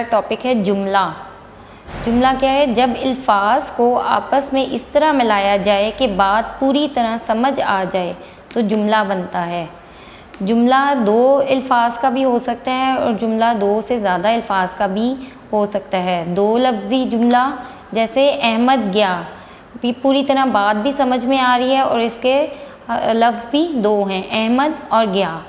Topic है जुमला। जुमला क्या है? जब अल्फाज को आपस में इस तरह मिलाया जाए कि बात पूरी तरह समझ आ जाए तो जुमला बनता है। जुमला दो अल्फाज का भी हो सकता है और जुमला दो से ज़्यादा अल्फाज का भी हो सकता है। दो लफ्ज़ी जुमला जैसे अहमद गया, पूरी तरह बात भी समझ में आ रही है और इसके लफ्ज़ भी दो हैं, अहमद और गया।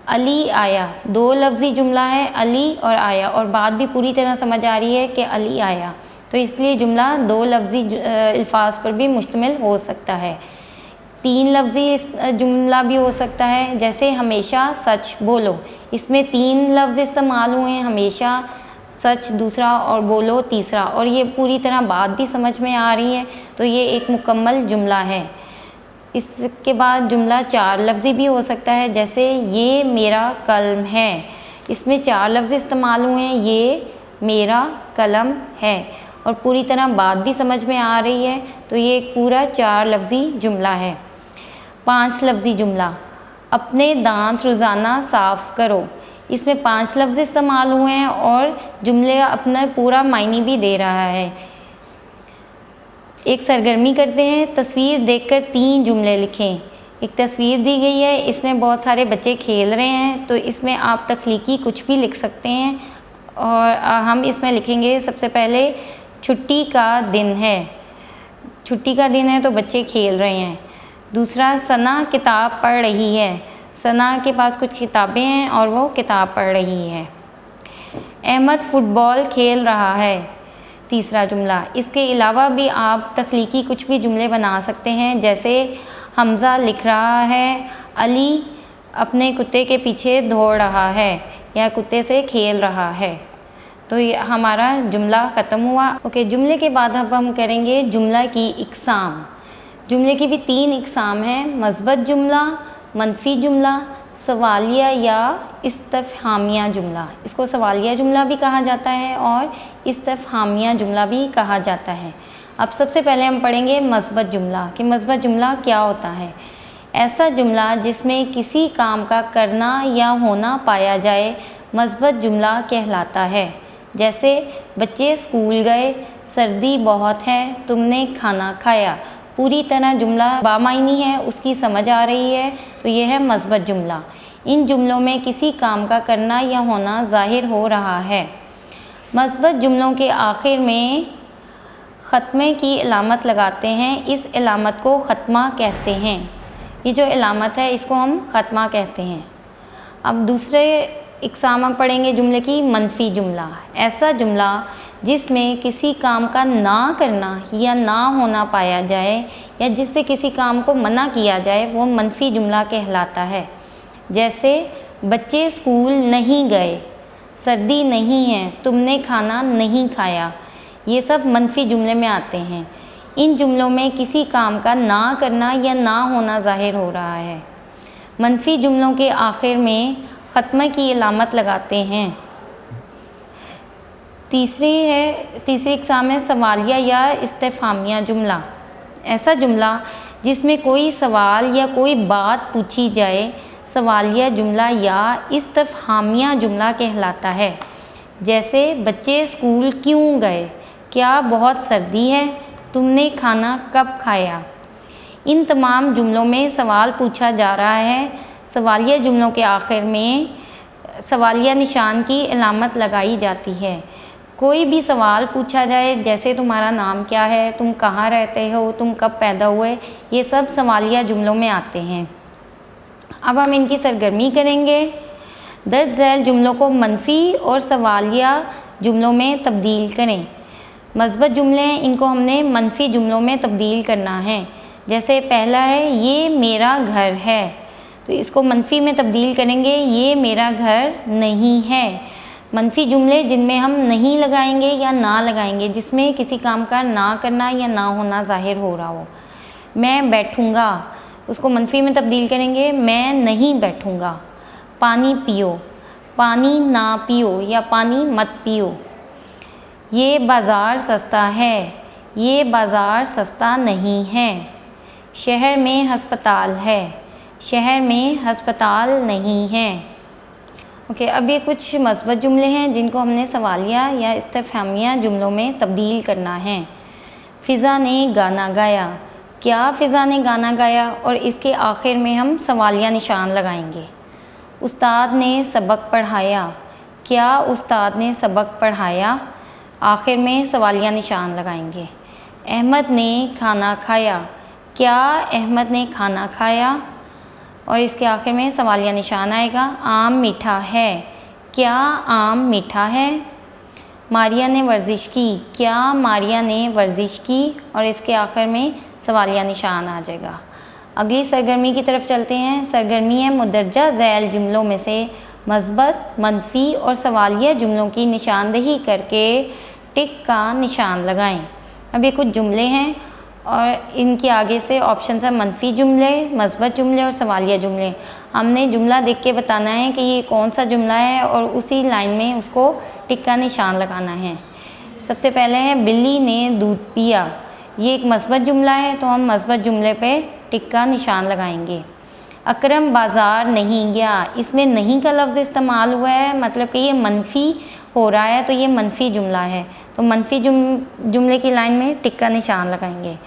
अली आया, दो लफ्ज़ी जुमला है, अली और आया, और बात भी पूरी तरह समझ आ रही है कि अली आया, तो इसलिए जुमला दो लफ्ज़ी अल्फाज पर भी मुश्तमिल हो सकता है। तीन लफ्ज़ी जुमला भी हो सकता है, जैसे हमेशा सच बोलो। इसमें तीन लफ्ज़ इस्तेमाल हुए हैं, हमेशा, सच दूसरा और बोलो तीसरा, और ये पूरी तरह बात भी समझ में आ रही है, तो ये एक मुकम्मल जुमला है। इसके बाद जुमला चार लफ्ज़ी भी हो सकता है, जैसे ये मेरा कलम है। इसमें चार लफ्ज़ इस्तेमाल हुए हैं, ये मेरा कलम है, और पूरी तरह बात भी समझ में आ रही है, तो ये एक पूरा चार लफ्ज़ी जुमला है। पांच लफ्ज़ी जुमला, अपने दांत रोज़ाना साफ़ करो। इसमें पांच लफ्ज़ इस्तेमाल हुए हैं और जुमले अपना पूरा मायने भी दे रहा है। एक सरगर्मी करते हैं, तस्वीर देखकर तीन जुमले लिखें। एक तस्वीर दी गई है, इसमें बहुत सारे बच्चे खेल रहे हैं, तो इसमें आप तख्लीकी कुछ भी लिख सकते हैं, और हम इसमें लिखेंगे सबसे पहले छुट्टी का दिन है। छुट्टी का दिन है तो बच्चे खेल रहे हैं। दूसरा, सना किताब पढ़ रही है। सना के पास कुछ किताबें हैं और वो किताब पढ़ रही है। अहमद फुटबॉल खेल रहा है। तीसरा जुमला। इसके अलावा भी आप तख्लीकी कुछ भी जुमले बना सकते हैं, जैसे हमज़ा लिख रहा है, अली अपने कुत्ते के पीछे दौड़ रहा है, या कुत्ते से खेल रहा है। तो ये हमारा जुमला ख़त्म हुआ। ओके, जुमले के बाद अब हम करेंगे जुमला की इक़साम। जुमले की भी तीन इक़साम हैं, मस्बत जुमला, मनफी जुमला, सवालिया या इस्तफ़हामिया जुमला। इसको सवालिया जुमला भी कहा जाता है और इस्तफ़हामिया जुमला भी कहा जाता है। अब सबसे पहले हम पढ़ेंगे मस्बत जुमला कि मस्बत जुमला क्या होता है। ऐसा जुमला जिसमें किसी काम का करना या होना पाया जाए मस्बत जुमला कहलाता है। जैसे बच्चे स्कूल गए, सर्दी बहुत है, तुमने खाना खाया। पूरी तरह जुमला बामायनी है, उसकी समझ आ रही है, तो यह है मस्बत जुमला। इन जुमलों में किसी काम का करना या होना ज़ाहिर हो रहा है। मस्बत जुमलों के आखिर में ख़त्मे की अलामत लगाते हैं, इस अलामत को ख़त्मा कहते हैं। ये जो अलामत है इसको हम ख़त्मा कहते हैं। अब दूसरे इक़साम हम पढ़ेंगे जुमले की मनफी जुमला। ऐसा जुमला जिसमें किसी काम का ना करना या ना होना पाया जाए या जिससे किसी काम को मना किया जाए वो मनफी जुमला कहलाता है। जैसे बच्चे स्कूल नहीं गए, सर्दी नहीं है, तुमने खाना नहीं खाया। ये सब मनफी जुमले में आते हैं। इन जुमलों में किसी काम का ना करना या ना होना ज़ाहिर हो रहा है। मनफी जुमलों के आखिर में ख़त्मे की अलामत लगाते हैं। तीसरी इक़साम है सवालिया या इस्तफ़हामिया जुमला। ऐसा जुमला जिसमें कोई सवाल या कोई बात पूछी जाए सवालिया जुमला या इस्तफ़हामिया जुमला कहलाता है। जैसे बच्चे स्कूल क्यों गए, क्या बहुत सर्दी है, तुमने खाना कब खाया। इन तमाम जुमलों में सवाल पूछा जा रहा है। सवालिया जुमलों के आखिर में सवालिया निशान की अलामत लगाई जाती है। कोई भी सवाल पूछा जाए, जैसे तुम्हारा नाम क्या है, तुम कहाँ रहते हो, तुम कब पैदा हुए, ये सब सवालिया जुमलों में आते हैं। अब हम इनकी सरगर्मी करेंगे। दर्ज झैल जुमलों को मनफी और सवालिया जुमलों में तब्दील करें। मस्बत जुमले हैं, इनको हमने मनफी जुमलों में तब्दील करना है। जैसे पहला है ये मेरा घर है, तो इसको मनफी में तब्दील करेंगे, ये मेरा घर नहीं है। मनफी जुमले जिनमें हम नहीं लगाएंगे या ना लगाएंगे, जिसमें किसी काम का ना करना या ना होना ज़ाहिर हो रहा हो। मैं बैठूँगा, उसको मनफी में तब्दील करेंगे, मैं नहीं बैठूँगा। पानी पियो, पानी ना पियो या पानी मत पियो। ये बाज़ार सस्ता है, ये बाज़ार सस्ता नहीं है। शहर में हस्पताल है, शहर में हस्पताल नहीं है। ओके, अब ये कुछ मस्बत जुमले हैं जिनको हमने सवालिया या इस्तिफ़हामिया जुमलों में तब्दील करना है। फ़िज़ा ने गाना गाया, क्या फ़िज़ा ने गाना गाया, और इसके आखिर में हम सवालिया निशान लगाएंगे। उस्ताद ने सबक पढ़ाया, क्या उस्ताद ने सबक पढ़ाया, आखिर में सवालिया निशान लगाएंगे। अहमद ने खाना खाया, क्या अहमद ने खाना खाया, और इसके आखिर में सवालिया निशान आएगा। आम मीठा है, क्या आम मीठा है। मारिया ने वर्जिश की, क्या मारिया ने वर्जिश की, और इसके आखिर में सवालिया निशान आ जाएगा। अगली सरगर्मी की तरफ चलते हैं। सरगर्मी है मुदर्जा ज़ैल जुमलों में से मस्बत, मनफी और सवालिया जुमलों की निशानदही करके टिक का निशान लगाएं। अब ये कुछ जुमले हैं और इनके आगे से ऑप्शन है मनफी जुमले, मस्बत जुमले और सवालिया जुमले। हमने जुमला देख के बताना है कि ये कौन सा जुमला है और उसी लाइन में उसको टिक का निशान लगाना है। सबसे पहले है बिल्ली ने दूध पिया, ये एक मस्बत जुमला है तो हम मस्बत जुमले पे टिक का निशान लगाएंगे। अकरम बाज़ार नहीं गया, इसमें नहीं का लफ्ज़ इस्तेमाल हुआ है, मतलब कि ये मनफी हो रहा है तो ये मनफी जुमला है, तो मनफी जुमले की लाइन में टिक का निशान लगाएंगे।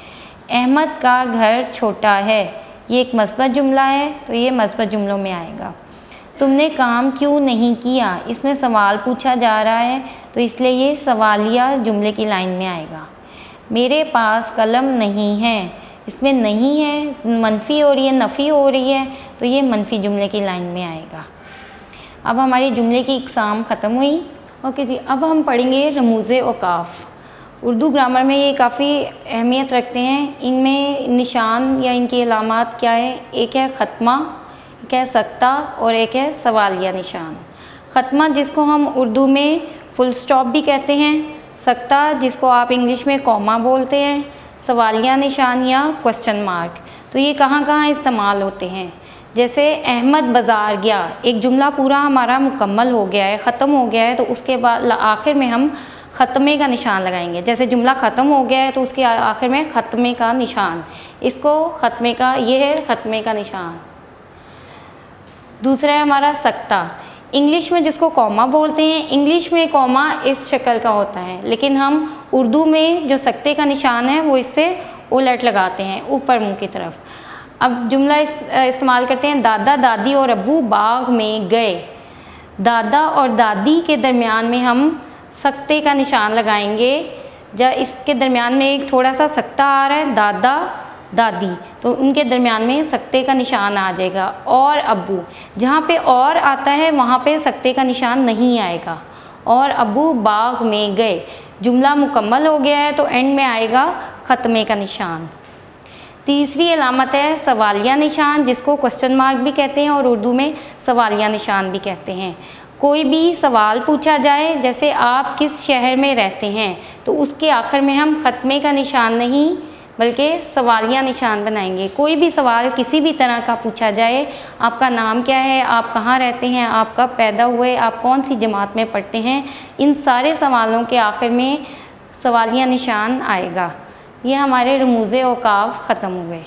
अहमद का घर छोटा है, ये एक मस्बत जुमला है तो ये मस्बत जुमलों में आएगा। तुमने काम क्यों नहीं किया, इसमें सवाल पूछा जा रहा है तो इसलिए ये सवालिया जुमले की लाइन में आएगा। मेरे पास कलम नहीं है, इसमें नहीं है मनफी हो रही है, नफ़ी हो रही है तो ये मनफी जुमले की लाइन में आएगा। अब हमारी जुमले की इकसाम ख़त्म हुई। ओके जी, अब हम पढ़ेंगे रमूज़े औक़ाफ़। उर्दू ग्रामर में ये काफ़ी अहमियत रखते हैं। इनमें निशान या इनकी अलामात क्या है, एक है ख़त्मा, एक है सख्ता और एक है सवालिया निशान। ख़त्मा जिसको हम उर्दू में फुल स्टॉप भी कहते हैं, सख्ता जिसको आप इंग्लिश में कॉमा बोलते हैं, सवालिया निशान या क्वेश्चन मार्क। तो ये कहाँ कहाँ इस्तेमाल होते हैं। जैसे अहमद बाज़ार गया, एक जुमला पूरा हमारा मुकम्मल हो गया है, ख़त्म हो गया है, तो उसके बाद आखिर में हम ख़त्मे का निशान लगाएंगे। जैसे जुमला ख़त्म हो गया है तो उसके आखिर में ख़त्मे का निशान, इसको ख़त्मे का, ये है ख़त्मे का निशान। दूसरा है हमारा सख्ता, इंग्लिश में जिसको कॉमा बोलते हैं, इंग्लिश में कॉमा इस शक्ल का होता है, लेकिन हम उर्दू में जो सख्ते का निशान है वो इससे उलट लगाते हैं, ऊपर मुंह की तरफ। अब जुमला इस्तेमाल करते हैं, दादा दादी और अब्बू बाग में गए। दादा और दादी के दरमियान में हम सख्ते का निशान लगाएंगे। जब इसके दरमियान में एक थोड़ा सा सख्ता आ रहा है, दादा दादी, तो उनके दरमियान में सख्ते का निशान आ जाएगा। और अब्बू, जहाँ पे और आता है वहाँ पे सख्ते का निशान नहीं आएगा। और अब्बू बाग में गए, जुमला मुकम्मल हो गया है तो एंड में आएगा ख़त्मे का निशान। तीसरी अलामत है सवालिया निशान, जिसको क्वेश्चन मार्क भी कहते हैं और उर्दू में सवालिया निशान भी कहते हैं। कोई भी सवाल पूछा जाए, जैसे आप किस शहर में रहते हैं, तो उसके आखिर में हम ख़त्मे का निशान नहीं बल्कि सवालिया निशान बनाएंगे। कोई भी सवाल किसी भी तरह का पूछा जाए, आपका नाम क्या है, आप कहाँ रहते हैं, आप कब पैदा हुए, आप कौन सी जमात में पढ़ते हैं, इन सारे सवालों के आखिर में सवालिया निशान आएगा। ये हमारे रमूज़े औक़ाफ़ ख़त्म हुए।